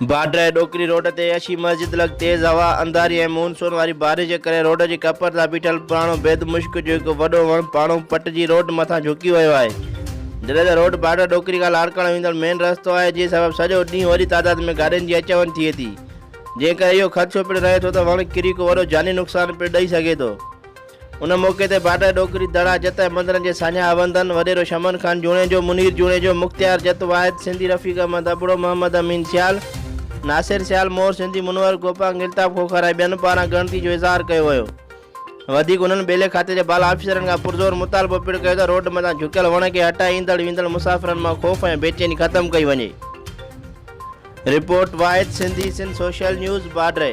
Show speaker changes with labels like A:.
A: बाड्रा डोकरी रोड ते अशी मस्जिद लग तेज़ हवा अंधारी ऐं मानसून वारी बारिश जे करे रोड जी कपर तां बीठल पुराणो बेद मुश्क जो हिकु वॾो वण पाणो पटिजी रोड मथां झुकी वियो आहे। जॾहिं त रोड बाड्रा डोकरी खां लाड़काणे वेंदड़ मेन रस्तो आहे, जंहिं सबबु सॼो ॾींहुं वॾी तादाद में गाॾियुनि जी अच वञ थिए थी, जंहिं करे इहो ख़दशो पिणु रहे थो त वण किरी को वॾो जानी नुक़सान पिणु ॾेई सघे थो। उन मौक़े ते बाड्रा डोकरी दड़ा जत ऐं मंदरनि जे साञा हवंदन वॾेरो शमन खान जूणे जो, मुनीर जूणे जो, मुख्तियार जत वाहिद सिंधी, रफ़ीक अहमद अबड़ो, मोहम्मद अमीन सियाल, नासिर सियाल, मोर सिंधी, मुनवर गोपांग, इल्ताफ़ खोखर ऐं ॿियनि पारां ॻणती जो इज़हार कयो वियो। वधीक उन्हनि ॿेले खाते जे बाला ऑफिसरनि खां पुरज़ोर मुतालबो पिणु कयो त रोड मथां झुकियल वण खे हटाए ईंदड़ वेंदड़ मुसाफ़िरनि मां ख़ौफ़ ऐं बेचैनी ख़तमु कई वञे। रिपोर्ट वाहिद सिंधी, सिंध सोशल न्यूज़, बाड्रा।